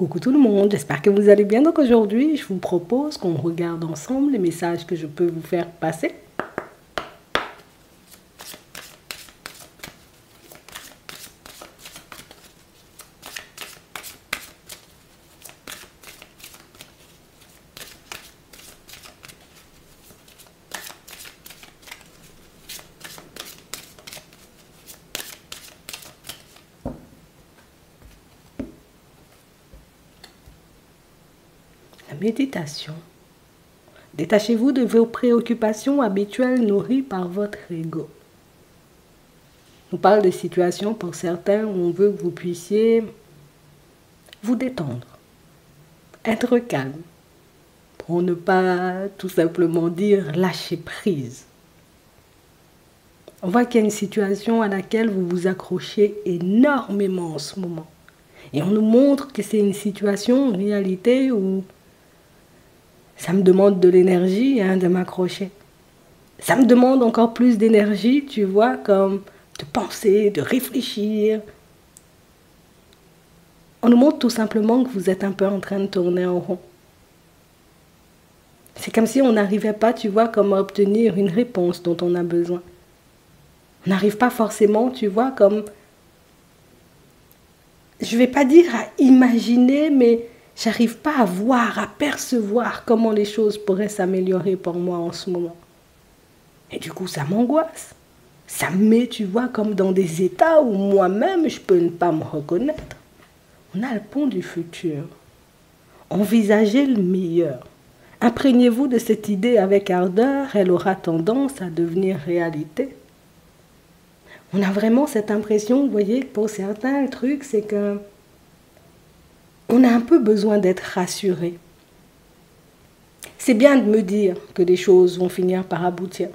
Coucou tout le monde, j'espère que vous allez bien. Donc aujourd'hui, je vous propose qu'on regarde ensemble les messages que je peux vous faire passer. La méditation. Détachez-vous de vos préoccupations habituelles nourries par votre ego. On parle de situations pour certains où on veut que vous puissiez vous détendre, être calme, pour ne pas tout simplement dire lâcher prise. On voit qu'il y a une situation à laquelle vous vous accrochez énormément en ce moment. Et on nous montre que c'est une situation en réalité où ça me demande de l'énergie de m'accrocher. Ça me demande encore plus d'énergie, tu vois, comme de penser, de réfléchir. On nous montre tout simplement que vous êtes un peu en train de tourner en rond. C'est comme si on n'arrivait pas, tu vois, comme à obtenir une réponse dont on a besoin. On n'arrive pas forcément, tu vois, comme... Je ne vais pas dire à imaginer, mais j'arrive pas à voir, à percevoir comment les choses pourraient s'améliorer pour moi en ce moment. Et du coup, ça m'angoisse. Ça me met, tu vois, comme dans des états où moi-même, je peux ne pas me reconnaître. On a le pont du futur. Envisagez le meilleur. Imprégnez-vous de cette idée avec ardeur, elle aura tendance à devenir réalité. On a vraiment cette impression, vous voyez, que pour certains, le truc, c'est que on a un peu besoin d'être rassuré. C'est bien de me dire que les choses vont finir par aboutir.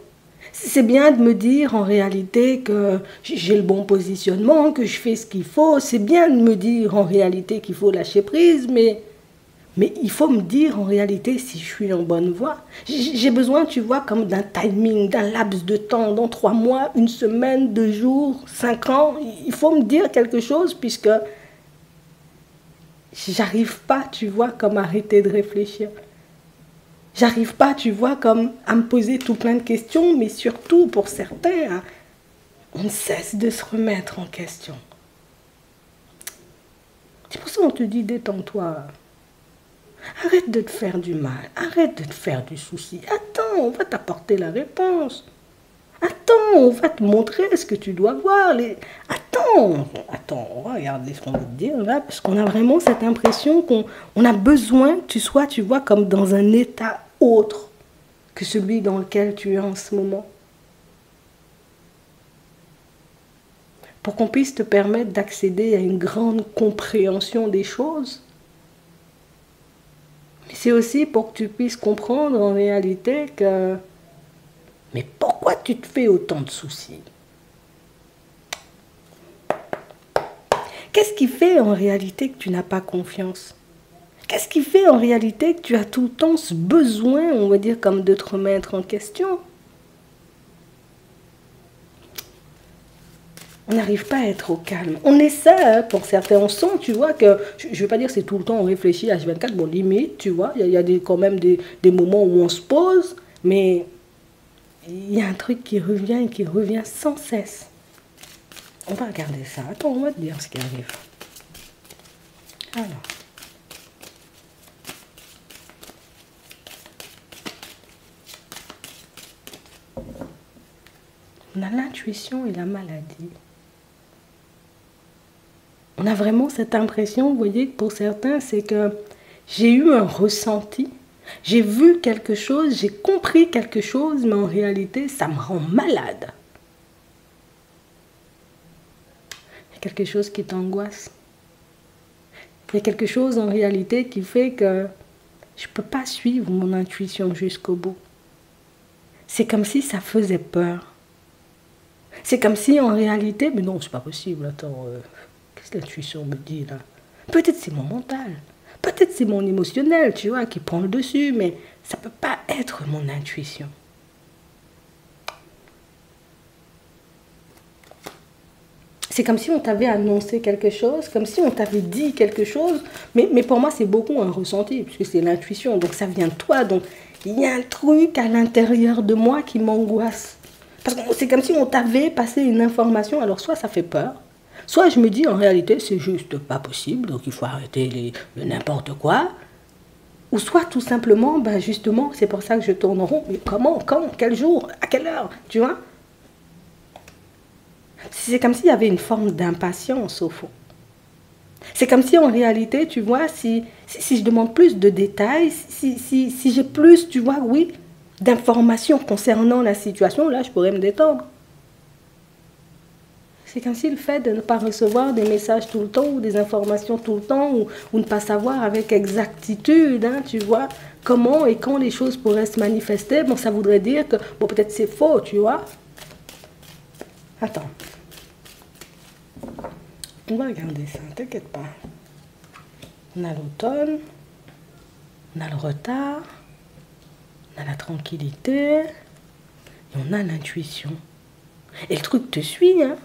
C'est bien de me dire en réalité que j'ai le bon positionnement, que je fais ce qu'il faut. C'est bien de me dire en réalité qu'il faut lâcher prise, mais il faut me dire en réalité si je suis en bonne voie. J'ai besoin, tu vois, comme d'un timing, d'un laps de temps, dans 3 mois, 1 semaine, 2 jours, 5 ans. Il faut me dire quelque chose puisque j'arrive pas, tu vois, comme à arrêter de réfléchir. J'arrive pas, tu vois, comme à me poser tout plein de questions, mais surtout pour certains, on ne cesse de se remettre en question. C'est pour ça qu'on te dit détends-toi. Arrête de te faire du mal, arrête de te faire du souci. Attends, on va t'apporter la réponse. Attends, on va te montrer ce que tu dois voir. Attends, on va regarder ce qu'on veut te dire là, parce qu'on a vraiment cette impression qu'on a besoin que tu sois, tu vois, comme dans un état autre que celui dans lequel tu es en ce moment. Pour qu'on puisse te permettre d'accéder à une grande compréhension des choses. Mais c'est aussi pour que tu puisses comprendre en réalité que... Mais pourquoi tu te fais autant de soucis? Qu'est-ce qui fait en réalité que tu n'as pas confiance? Qu'est-ce qui fait en réalité que tu as tout le temps ce besoin, on va dire, comme de te remettre en question? On n'arrive pas à être au calme. On essaie, pour certains, on sent, tu vois, que, je ne vais pas dire que c'est tout le temps on réfléchit à H24, bon, limite, tu vois, il y a quand même des moments où on se pose, mais il y a un truc qui revient sans cesse. On va regarder ça. Attends, on va te dire ce qui arrive. Alors. On a l'intuition et la maladie. On a vraiment cette impression, vous voyez, que pour certains, c'est que j'ai eu un ressenti, j'ai vu quelque chose, j'ai compris quelque chose, mais en réalité, ça me rend malade. Il y a quelque chose qui t'angoisse. Il y a quelque chose en réalité qui fait que je ne peux pas suivre mon intuition jusqu'au bout. C'est comme si ça faisait peur. C'est comme si en réalité, mais non, c'est pas possible, attends, qu'est-ce que l'intuition me dit là? Peut-être c'est mon mental, peut-être c'est mon émotionnel, tu vois, qui prend le dessus, mais ça ne peut pas être mon intuition. C'est comme si on t'avait annoncé quelque chose, comme si on t'avait dit quelque chose. Mais pour moi, c'est beaucoup un ressenti, puisque c'est l'intuition. Donc ça vient de toi. Donc il y a un truc à l'intérieur de moi qui m'angoisse. Parce que c'est comme si on t'avait passé une information. Alors soit ça fait peur, soit je me dis en réalité c'est juste pas possible, donc il faut arrêter le n'importe quoi. Ou soit tout simplement, ben justement, c'est pour ça que je tourne en rond. Mais comment, quand, quel jour, à quelle heure, tu vois? C'est comme s'il y avait une forme d'impatience au fond. C'est comme si en réalité, tu vois, si je demande plus de détails, si j'ai plus, tu vois, oui, d'informations concernant la situation, là, je pourrais me détendre. C'est comme si le fait de ne pas recevoir des messages tout le temps ou des informations tout le temps ou ne pas savoir avec exactitude, hein, tu vois, comment et quand les choses pourraient se manifester, bon, ça voudrait dire que, bon, peut-être c'est faux, tu vois. Attends. On va regarder ça, t'inquiète pas. On a l'automne, on a le retard, on a la tranquillité, et on a l'intuition. Et le truc te suit, hein.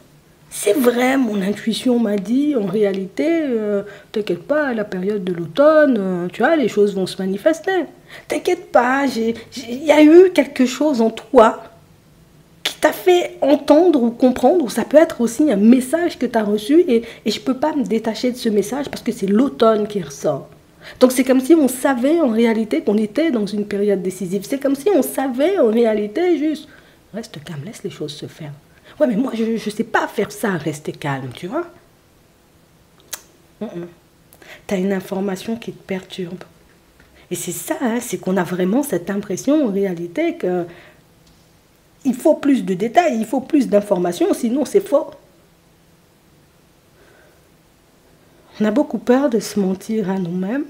C'est vrai, mon intuition m'a dit, en réalité, t'inquiète pas, à la période de l'automne, tu vois, les choses vont se manifester. T'inquiète pas, il y a eu quelque chose en toi qui t'a fait entendre ou comprendre, ou ça peut être aussi un message que tu as reçu, et je ne peux pas me détacher de ce message parce que c'est l'automne qui ressort. Donc c'est comme si on savait en réalité qu'on était dans une période décisive. C'est comme si on savait en réalité juste, reste calme, laisse les choses se faire. Ouais, mais moi, je ne sais pas faire ça, rester calme, tu vois. Tu as une information qui te perturbe. Et c'est ça, hein, c'est qu'on a vraiment cette impression en réalité que il faut plus de détails, il faut plus d'informations, sinon c'est faux. On a beaucoup peur de se mentir à nous-mêmes.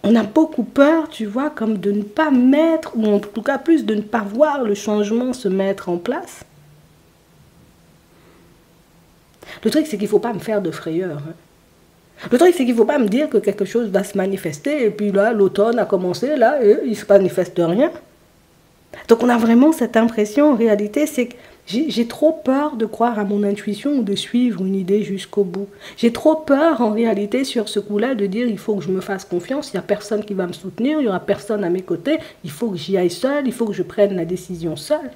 On a beaucoup peur, tu vois, comme de ne pas mettre, ou en tout cas plus de ne pas voir le changement se mettre en place. Le truc, c'est qu'il ne faut pas me faire de frayeur. Hein. Le truc, c'est qu'il ne faut pas me dire que quelque chose va se manifester, et puis là, l'automne a commencé, là, et il ne se manifeste rien. Donc on a vraiment cette impression, en réalité, c'est que j'ai trop peur de croire à mon intuition ou de suivre une idée jusqu'au bout. J'ai trop peur, en réalité, sur ce coup-là, de dire il faut que je me fasse confiance, il n'y a personne qui va me soutenir, il n'y aura personne à mes côtés, il faut que j'y aille seule, il faut que je prenne la décision seule.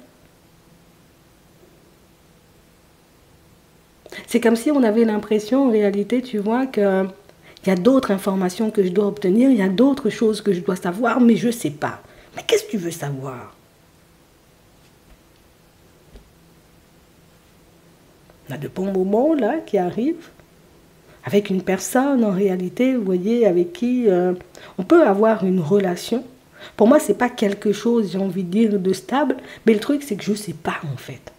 C'est comme si on avait l'impression, en réalité, tu vois, qu'il y a d'autres informations que je dois obtenir, il y a d'autres choses que je dois savoir, mais je ne sais pas. Mais qu'est-ce que tu veux savoir ? On a de bons moments là qui arrivent avec une personne en réalité, vous voyez, avec qui on peut avoir une relation. Pour moi, ce n'est pas quelque chose, j'ai envie de dire, de stable, mais le truc, c'est que je ne sais pas en fait.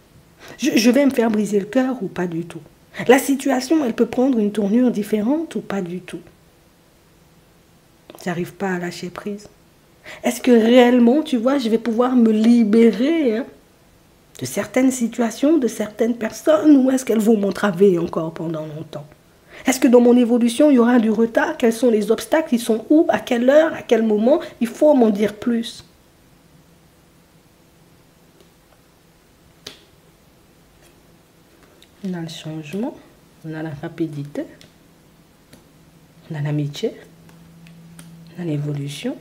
Je vais me faire briser le cœur ou pas du tout. La situation, elle peut prendre une tournure différente ou pas du tout. J'arrive pas à lâcher prise. Est-ce que réellement, tu vois, je vais pouvoir me libérer de certaines situations, de certaines personnes, ou est-ce qu'elles vont m'entraver encore pendant longtemps? Est-ce que dans mon évolution, il y aura du retard? Quels sont les obstacles? Ils sont où? À quelle heure? À quel moment? Il faut m'en dire plus. On a le changement, on a la rapidité, on a l'amitié, on a l'évolution,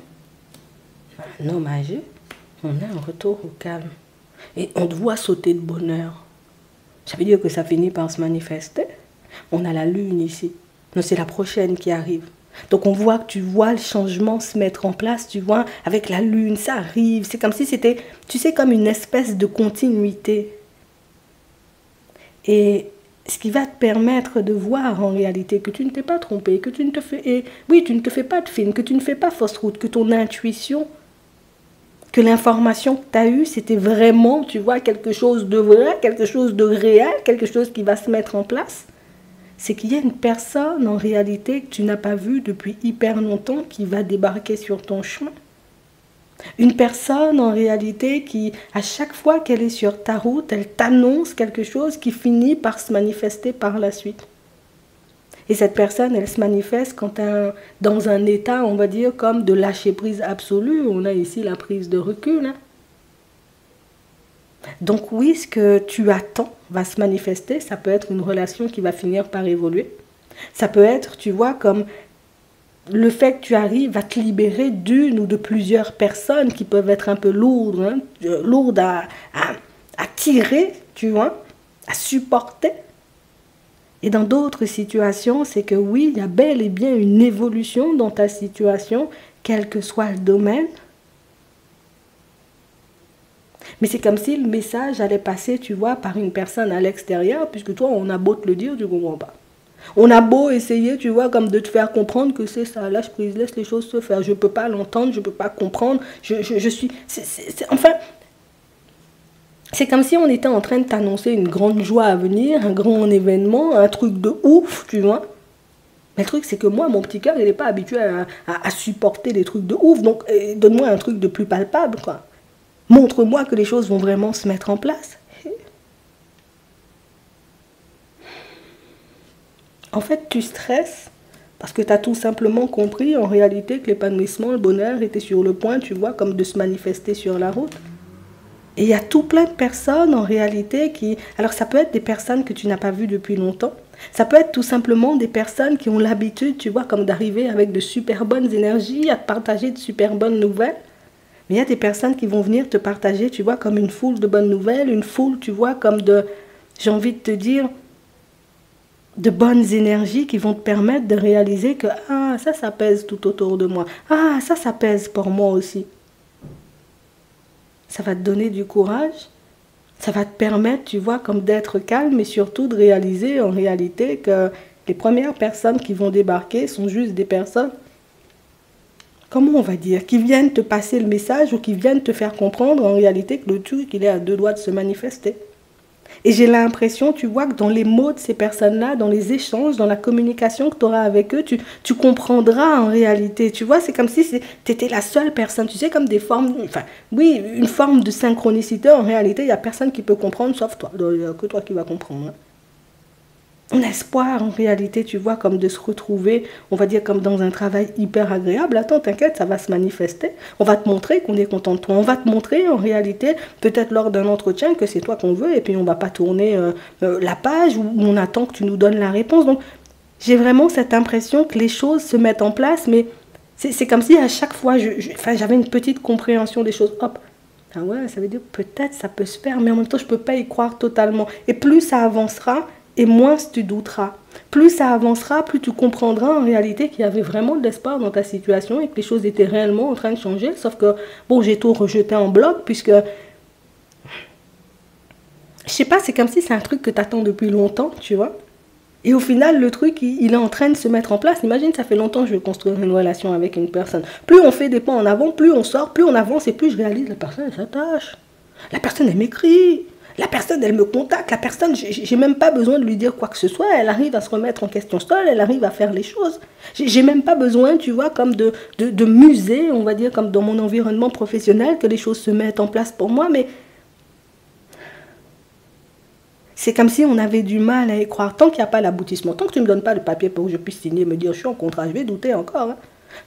on a un homme âgé, on a un retour au calme. Et on doit sauter de bonheur. Ça veut dire que ça finit par se manifester. On a la lune ici. Non, c'est la prochaine qui arrive. Donc on voit que tu vois le changement se mettre en place, tu vois, avec la lune, ça arrive. C'est comme si c'était, tu sais, comme une espèce de continuité. Et ce qui va te permettre de voir en réalité que tu ne t'es pas trompé, que tu ne te fais, et oui, tu ne te fais pas de film, que tu ne fais pas fausse route, que ton intuition, que l'information que tu as eue, c'était vraiment, tu vois, quelque chose de vrai, quelque chose de réel, quelque chose qui va se mettre en place. C'est qu'il y a une personne, en réalité, que tu n'as pas vue depuis hyper longtemps, qui va débarquer sur ton chemin. Une personne, en réalité, qui, à chaque fois qu'elle est sur ta route, elle t'annonce quelque chose qui finit par se manifester par la suite. Et cette personne, elle se manifeste quand dans un état, on va dire, comme de lâcher prise absolue. On a ici la prise de recul. Hein. Donc oui, ce que tu attends, va se manifester. Ça peut être une relation qui va finir par évoluer. Ça peut être, tu vois, comme le fait que tu arrives à te libérer d'une ou de plusieurs personnes qui peuvent être un peu lourdes, hein, lourdes à tirer, tu vois, à supporter. Et dans d'autres situations, c'est que oui, il y a bel et bien une évolution dans ta situation, quel que soit le domaine. Mais c'est comme si le message allait passer, tu vois, par une personne à l'extérieur, puisque toi, on a beau te le dire, tu ne comprends pas. On a beau essayer, tu vois, comme de te faire comprendre que c'est ça, lâche prise, laisse les choses se faire. Je ne peux pas l'entendre, je ne peux pas comprendre. Je suis... enfin, c'est comme si on était en train de t'annoncer une grande joie à venir, un grand événement, un truc de ouf, tu vois. Mais le truc, c'est que moi, mon petit cœur, il n'est pas habitué à supporter des trucs de ouf. Donc, donne-moi un truc de plus palpable, quoi. Montre-moi que les choses vont vraiment se mettre en place. En fait, tu stresses parce que tu as tout simplement compris en réalité que l'épanouissement, le bonheur était sur le point, tu vois, comme de se manifester sur la route. Et il y a tout plein de personnes en réalité qui... Alors ça peut être des personnes que tu n'as pas vues depuis longtemps. Ça peut être tout simplement des personnes qui ont l'habitude, tu vois, comme d'arriver avec de super bonnes énergies, à te partager de super bonnes nouvelles. Mais il y a des personnes qui vont venir te partager, tu vois, comme une foule de bonnes nouvelles, une foule, tu vois, comme de... J'ai envie de te dire... de bonnes énergies qui vont te permettre de réaliser que ah, ça pèse tout autour de moi. Ah, ça pèse pour moi aussi. Ça va te donner du courage. Ça va te permettre, tu vois, comme d'être calme et surtout de réaliser en réalité que les premières personnes qui vont débarquer sont juste des personnes, comment on va dire, qui viennent te passer le message ou qui viennent te faire comprendre en réalité que le truc, il est à 2 doigts de se manifester. Et j'ai l'impression, tu vois, que dans les mots de ces personnes-là, dans les échanges, dans la communication que tu auras avec eux, tu comprendras en réalité. Tu vois, c'est comme si tu étais la seule personne. Tu sais, comme des formes, enfin, oui, une forme de synchronicité. En réalité, il n'y a personne qui peut comprendre, sauf toi. Il n'y a que toi qui vas comprendre. Hein. Un espoir, en réalité, tu vois, comme de se retrouver, on va dire, comme dans un travail hyper agréable. Attends, t'inquiète, ça va se manifester. On va te montrer qu'on est content de toi. On va te montrer, en réalité, peut-être lors d'un entretien, que c'est toi qu'on veut, et puis on ne va pas tourner la page où on attend que tu nous donnes la réponse. Donc, j'ai vraiment cette impression que les choses se mettent en place, mais c'est comme si à chaque fois, j'avais une petite compréhension des choses. Hop, ah ouais, ça veut dire peut-être ça peut se faire, mais en même temps, je ne peux pas y croire totalement. Et plus ça avancera, et moins tu douteras. Plus ça avancera, plus tu comprendras en réalité qu'il y avait vraiment de l'espoir dans ta situation et que les choses étaient réellement en train de changer. Sauf que, bon, j'ai tout rejeté en bloc puisque... Je sais pas, c'est comme si c'est un truc que tu attends depuis longtemps, tu vois. Et au final, le truc, il est en train de se mettre en place. Imagine, ça fait longtemps que je veux construire une relation avec une personne. Plus on fait des pas en avant, plus on sort, plus on avance et plus je réalise la personne, elle s'attache. La personne, elle m'écrit. La personne, elle me contacte. La personne, j'ai même pas besoin de lui dire quoi que ce soit. Elle arrive à se remettre en question seule. Elle arrive à faire les choses. J'ai même pas besoin, tu vois, comme de muser, on va dire, comme dans mon environnement professionnel, que les choses se mettent en place pour moi. Mais c'est comme si on avait du mal à y croire. Tant qu'il n'y a pas l'aboutissement, tant que tu ne me donnes pas le papier pour que je puisse signer, me dire je suis en contrat, je vais douter encore. Hein.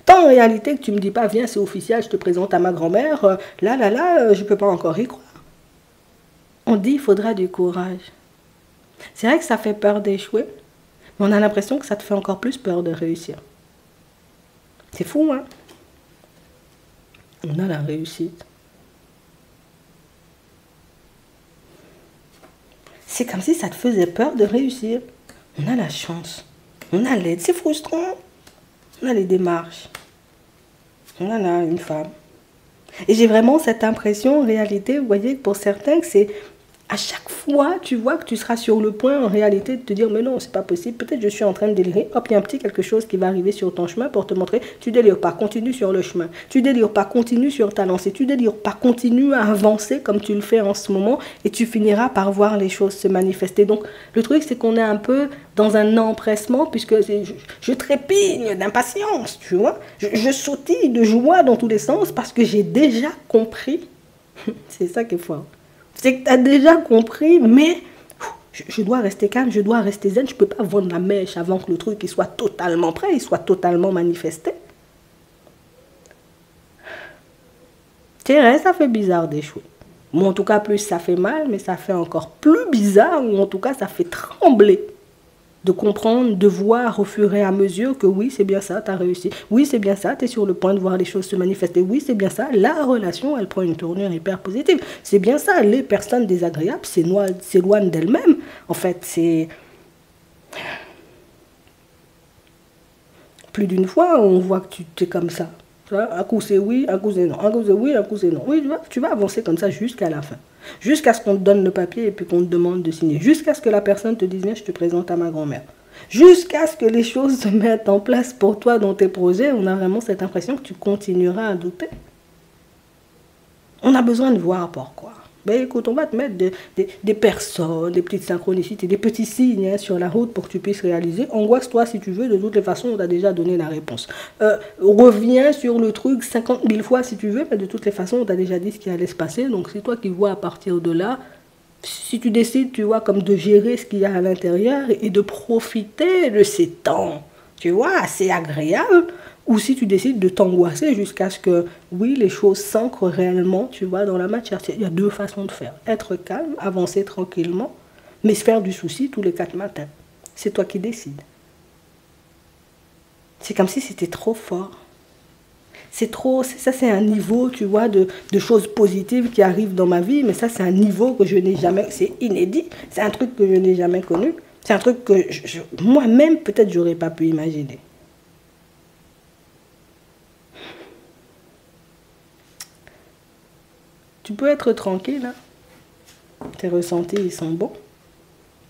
Tant en réalité que tu ne me dis pas, viens, c'est officiel, je te présente à ma grand-mère, je ne peux pas encore y croire. On dit il faudra du courage. C'est vrai que ça fait peur d'échouer, mais on a l'impression que ça te fait encore plus peur de réussir. C'est fou, hein? On a la réussite. C'est comme si ça te faisait peur de réussir. On a la chance. On a l'aide. C'est frustrant. On a les démarches. On a là une femme. Et j'ai vraiment cette impression, en réalité, vous voyez, pour certains, que c'est à chaque fois, tu vois que tu seras sur le point, en réalité, de te dire, mais non, c'est pas possible, peut-être je suis en train de délirer. Hop, il y a un petit quelque chose qui va arriver sur ton chemin pour te montrer, tu délires pas, continue sur le chemin. Tu délires pas, continue sur ta lancée. Tu délires pas, continue à avancer comme tu le fais en ce moment et tu finiras par voir les choses se manifester. Donc, le truc, c'est qu'on est un peu dans un empressement, puisque je trépigne d'impatience, tu vois. Je sautille de joie dans tous les sens parce que j'ai déjà compris. C'est ça qui est fort. C'est que tu as déjà compris, mais je dois rester calme, je dois rester zen. Je ne peux pas vendre la mèche avant que le truc il soit totalement prêt, il soit totalement manifesté. C'est vrai, ça fait bizarre d'échouer. Ou en tout cas, plus ça fait mal, mais ça fait encore plus bizarre, ou en tout cas, ça fait trembler. De comprendre, de voir au fur et à mesure que oui, c'est bien ça, tu as réussi. Oui, c'est bien ça, tu es sur le point de voir les choses se manifester. Oui, c'est bien ça, la relation, elle prend une tournure hyper positive. C'est bien ça, les personnes désagréables s'éloignent d'elles-mêmes. En fait, c'est... Plus d'une fois, on voit que tu es comme ça. Un coup c'est oui, un coup c'est non. Un coup c'est oui, un coup c'est non. Oui, tu vas avancer comme ça jusqu'à la fin. Jusqu'à ce qu'on te donne le papier et puis qu'on te demande de signer. Jusqu'à ce que la personne te dise, viens, je te présente à ma grand-mère. Jusqu'à ce que les choses se mettent en place pour toi dans tes projets, on a vraiment cette impression que tu continueras à douter. On a besoin de voir pourquoi. Ben écoute, on va te mettre des personnes, des petites synchronicités, des petits signes sur la route pour que tu puisses réaliser. Angoisse-toi si tu veux, de toutes les façons, on t'a déjà donné la réponse. Reviens sur le truc 50 000 fois si tu veux, mais de toutes les façons, on t'a déjà dit ce qui allait se passer. Donc c'est toi qui vois à partir de là. Si tu décides, tu vois, comme de gérer ce qu'il y a à l'intérieur et de profiter de ces temps, tu vois, assez agréables, ou si tu décides de t'angoisser jusqu'à ce que, oui, les choses s'ancrent réellement, tu vois, dans la matière. Il y a deux façons de faire. Être calme, avancer tranquillement, mais se faire du souci tous les 4 matins. C'est toi qui décides. C'est comme si c'était trop fort. C'est trop, ça c'est un niveau, tu vois, de choses positives qui arrivent dans ma vie, mais ça c'est un niveau que je n'ai jamais, c'est inédit, c'est un truc que je n'ai jamais connu, c'est un truc que moi-même peut-être j'aurais pas pu imaginer. Tu peux être tranquille, hein? Tes ressentis ils sont bons,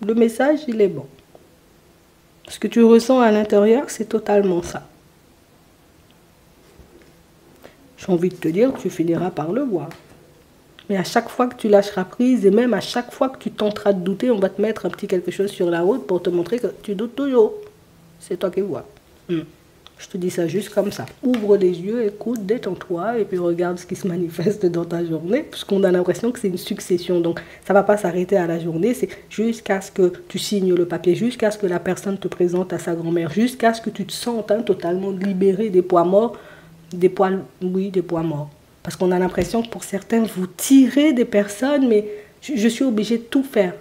le message il est bon. Ce que tu ressens à l'intérieur c'est totalement ça. J'ai envie de te dire que tu finiras par le voir. Mais à chaque fois que tu lâcheras prise, et même à chaque fois que tu tenteras de douter, on va te mettre un petit quelque chose sur la route pour te montrer que tu doutes toujours. C'est toi qui vois. Je te dis ça juste comme ça. Ouvre les yeux, écoute, détends-toi, et puis regarde ce qui se manifeste dans ta journée, puisqu'on a l'impression que c'est une succession. Donc ça ne va pas s'arrêter à la journée, c'est jusqu'à ce que tu signes le papier, jusqu'à ce que la personne te présente à sa grand-mère, jusqu'à ce que tu te sentes totalement libéré des poids morts. Des poids morts. Parce qu'on a l'impression que pour certains, vous tirez des personnes, mais je suis obligée de tout faire.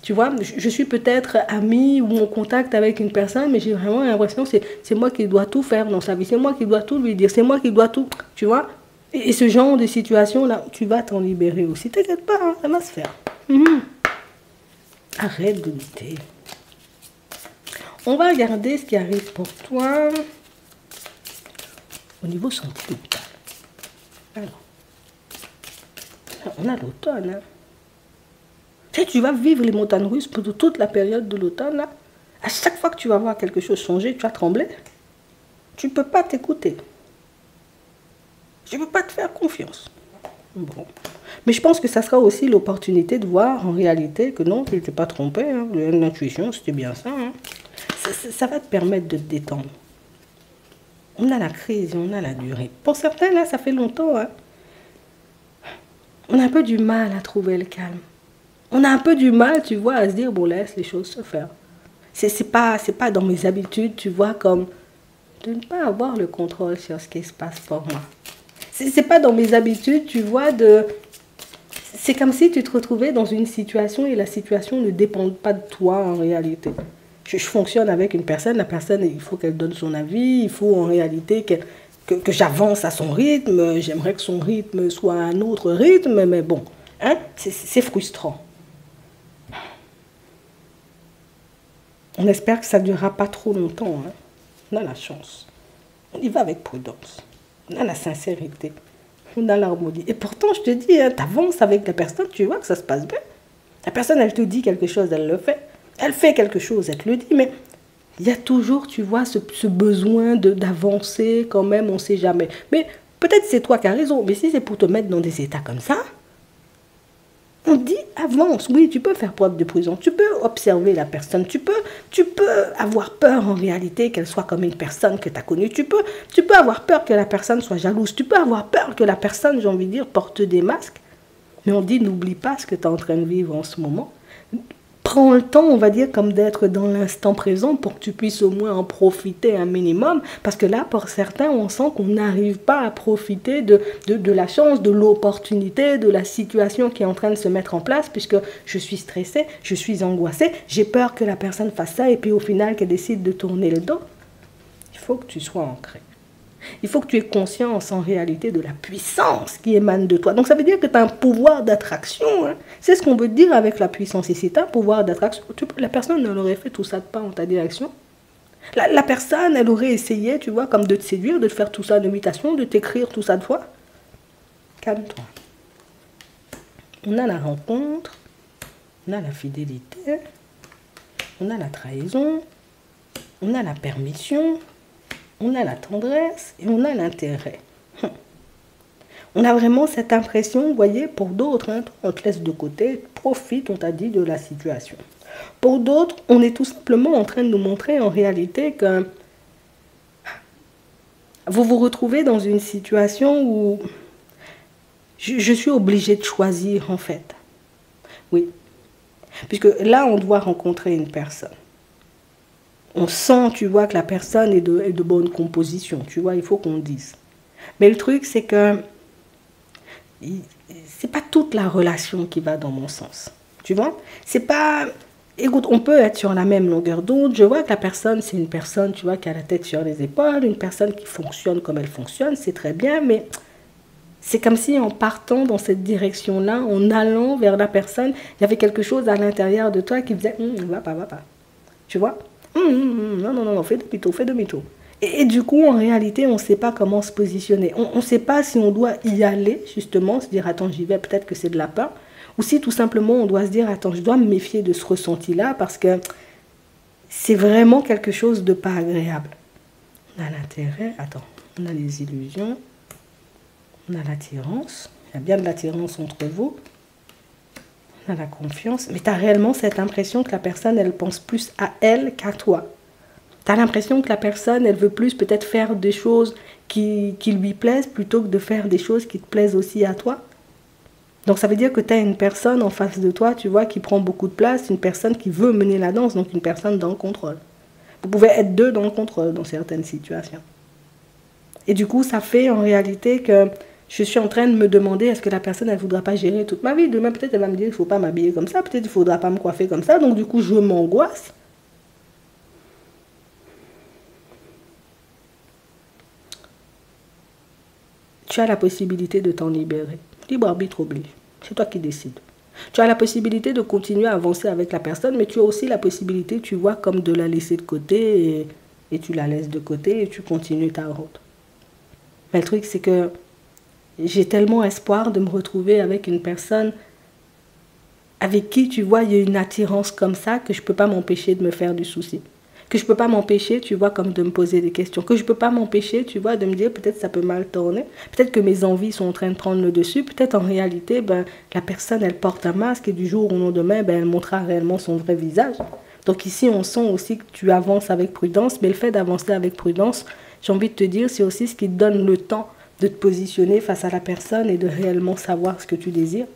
Tu vois, je suis peut-être amie ou en contact avec une personne, mais j'ai vraiment l'impression que c'est moi qui dois tout faire dans sa vie. C'est moi qui dois tout lui dire. C'est moi qui dois tout. Tu vois, et ce genre de situation-là, tu vas t'en libérer aussi. T'inquiète pas, hein, ça va se faire. Arrête de douter. On va regarder ce qui arrive pour toi. Au niveau sentimental. Alors, on a l'automne. Hein. Tu vas vivre les montagnes russes pendant toute la période de l'automne. À chaque fois que tu vas voir quelque chose changer, tu vas trembler. Tu ne peux pas t'écouter. Je ne peux pas te faire confiance. Bon. Mais je pense que ça sera aussi l'opportunité de voir en réalité que non, tu ne t'es pas trompé. Hein. L'intuition, c'était bien ça, hein. Ça va te permettre de te détendre. On a la crise, on a la durée. Pour certains, là, ça fait longtemps. Hein. On a un peu du mal à trouver le calme. On a un peu du mal, tu vois, à se dire, bon, laisse les choses se faire. C'est pas dans mes habitudes, tu vois, comme de ne pas avoir le contrôle sur ce qui se passe pour moi. C'est pas dans mes habitudes, tu vois, de... C'est comme si tu te retrouvais dans une situation et la situation ne dépend pas de toi en réalité. Je fonctionne avec une personne, la personne, il faut qu'elle donne son avis, il faut en réalité que j'avance à son rythme, j'aimerais que son rythme soit un autre rythme, mais bon, hein, c'est frustrant. On espère que ça ne durera pas trop longtemps. Hein. On a la chance. On y va avec prudence. On a la sincérité. On a l'harmonie. Et pourtant, je te dis, hein, tu avances avec la personne, tu vois que ça se passe bien. La personne, elle te dit quelque chose, elle le fait. Elle fait quelque chose, elle te le dit, mais il y a toujours, tu vois, ce besoin d'avancer quand même, on ne sait jamais. Mais peut-être c'est toi qui as raison, mais si c'est pour te mettre dans des états comme ça, on dit avance. Oui, tu peux faire preuve de prudence, tu peux observer la personne, tu peux avoir peur en réalité qu'elle soit comme une personne que tu as connue, tu peux avoir peur que la personne soit jalouse, tu peux avoir peur que la personne, j'ai envie de dire, porte des masques. Mais on dit n'oublie pas ce que tu es en train de vivre en ce moment. prends le temps, on va dire, comme d'être dans l'instant présent pour que tu puisses au moins en profiter un minimum. Parce que là, pour certains, on sent qu'on n'arrive pas à profiter de la chance, de l'opportunité, de la situation qui est en train de se mettre en place, puisque je suis stressée, je suis angoissée, j'ai peur que la personne fasse ça et puis au final qu'elle décide de tourner le dos. Il faut que tu sois ancré. Il faut que tu aies conscience en réalité de la puissance qui émane de toi. Donc ça veut dire que tu as un pouvoir d'attraction. Hein. C'est ce qu'on veut dire avec la puissance. Et si tu as un pouvoir d'attraction, la personne, elle aurait fait tout ça de pas en ta direction. La personne, elle aurait essayé, tu vois, comme de te séduire, de te faire tout ça d'imitation, de t'écrire tout ça de fois. Calme-toi. On a la rencontre, on a la fidélité, on a la trahison, on a la permission, on a la tendresse et on a l'intérêt. On a vraiment cette impression, vous voyez, pour d'autres, hein, on te laisse de côté, profite, on t'a dit, de la situation. Pour d'autres, on est tout simplement en train de nous montrer en réalité que vous vous retrouvez dans une situation où je suis obligée de choisir en fait. Oui. Puisque là, on doit rencontrer une personne. On sent, tu vois, que la personne est de bonne composition. Tu vois, il faut qu'on dise. Mais le truc, c'est que c'est pas toute la relation qui va dans mon sens. Tu vois, c'est pas... Écoute, on peut être sur la même longueur d'onde. Je vois que la personne, c'est une personne, tu vois, qui a la tête sur les épaules, une personne qui fonctionne comme elle fonctionne, c'est très bien, mais c'est comme si en partant dans cette direction-là, en allant vers la personne, il y avait quelque chose à l'intérieur de toi qui disait va pas. Tu vois? Non, fais demi-tour. Et du coup, en réalité, on ne sait pas comment se positionner. On ne sait pas si on doit y aller, justement, se dire, attends, j'y vais, peut-être que c'est de la peur. Ou si tout simplement, on doit se dire, attends, je dois me méfier de ce ressenti-là parce que c'est vraiment quelque chose de pas agréable. On a l'intérêt, attends, on a les illusions, on a l'attirance. Il y a bien de l'attirance entre vous. On a la confiance. Mais tu as réellement cette impression que la personne, elle pense plus à elle qu'à toi. Tu as l'impression que la personne, elle veut plus peut-être faire des choses qui lui plaisent plutôt que de faire des choses qui te plaisent aussi à toi. Donc ça veut dire que tu as une personne en face de toi, tu vois, qui prend beaucoup de place, une personne qui veut mener la danse, donc une personne dans le contrôle. Vous pouvez être deux dans le contrôle dans certaines situations. Et du coup, ça fait en réalité que je suis en train de me demander, est-ce que la personne, elle ne voudra pas gérer toute ma vie? Demain, peut-être, elle va me dire, il ne faut pas m'habiller comme ça, peut-être, il ne faudra pas me coiffer comme ça, donc du coup, je m'angoisse. Tu as la possibilité de t'en libérer. Libre arbitre oblige. C'est toi qui décides. Tu as la possibilité de continuer à avancer avec la personne, mais tu as aussi la possibilité, tu vois, comme de la laisser de côté et tu la laisses de côté et tu continues ta route. Mais le truc, c'est que j'ai tellement espoir de me retrouver avec une personne avec qui, tu vois, il y a une attirance comme ça que je ne peux pas m'empêcher de me faire du souci. Que je ne peux pas m'empêcher, tu vois, comme de me poser des questions. Que je ne peux pas m'empêcher, tu vois, de me dire peut-être ça peut mal tourner. Peut-être que mes envies sont en train de prendre le dessus. Peut-être en réalité, la personne, elle porte un masque et du jour au lendemain, elle montrera réellement son vrai visage. Donc ici, on sent aussi que tu avances avec prudence. Mais le fait d'avancer avec prudence, j'ai envie de te dire, c'est aussi ce qui te donne le temps de te positionner face à la personne et de réellement savoir ce que tu désires.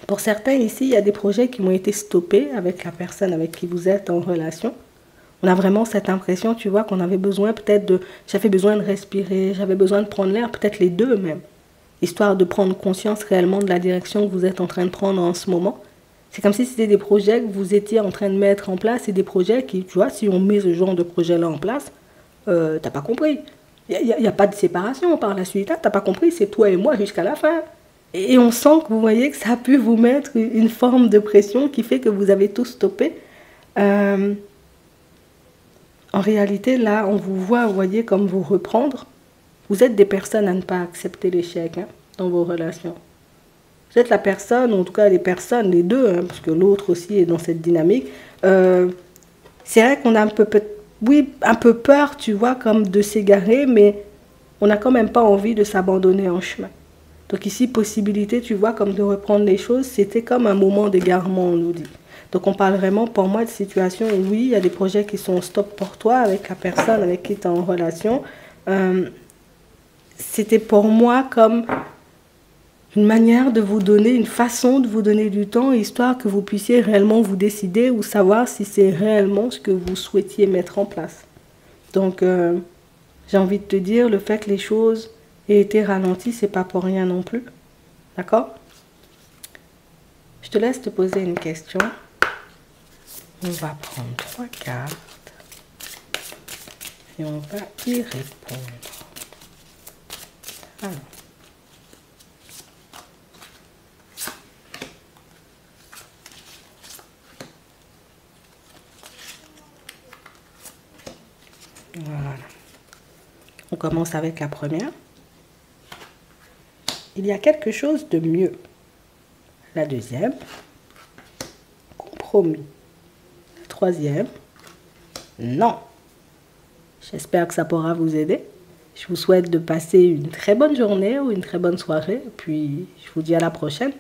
Pour certains ici, il y a des projets qui ont été stoppés avec la personne avec qui vous êtes en relation. On a vraiment cette impression, tu vois, qu'on avait besoin peut-être de... J'avais besoin de respirer, j'avais besoin de prendre l'air, peut-être les deux même. Histoire de prendre conscience réellement de la direction que vous êtes en train de prendre en ce moment. C'est comme si c'était des projets que vous étiez en train de mettre en place et des projets qui, tu vois, si on met ce genre de projet-là en place, t'as pas compris. Il n'y a pas de séparation par la suite. T'as pas compris, c'est toi et moi jusqu'à la fin. Et on sent que vous voyez que ça a pu vous mettre une forme de pression qui fait que vous avez tout stoppé. En réalité, là, on vous voit, vous voyez, comme vous reprendre. Vous êtes des personnes à ne pas accepter l'échec dans vos relations. Vous êtes la personne, en tout cas les personnes, les deux, parce que l'autre aussi est dans cette dynamique. C'est vrai qu'on a un peu peur, tu vois, comme de s'égarer, mais on n'a quand même pas envie de s'abandonner en chemin. Donc ici, possibilité, tu vois, comme de reprendre les choses, c'était comme un moment d'égarement, on nous dit. Donc on parle vraiment, pour moi, de situation où oui, il y a des projets qui sont stop pour toi, avec la personne avec qui tu es en relation. C'était pour moi comme Une manière de vous donner, une façon de vous donner du temps, histoire que vous puissiez réellement vous décider ou savoir si c'est réellement ce que vous souhaitiez mettre en place. Donc, j'ai envie de te dire, le fait que les choses aient été ralenties, c'est pas pour rien non plus. D'accord? Je te laisse te poser une question. On va prendre 3 cartes et on va y répondre. Alors. Voilà. On commence avec la première. Il y a quelque chose de mieux. La deuxième, compromis. La troisième, non. J'espère que ça pourra vous aider. Je vous souhaite de passer une très bonne journée ou une très bonne soirée. Puis, je vous dis à la prochaine.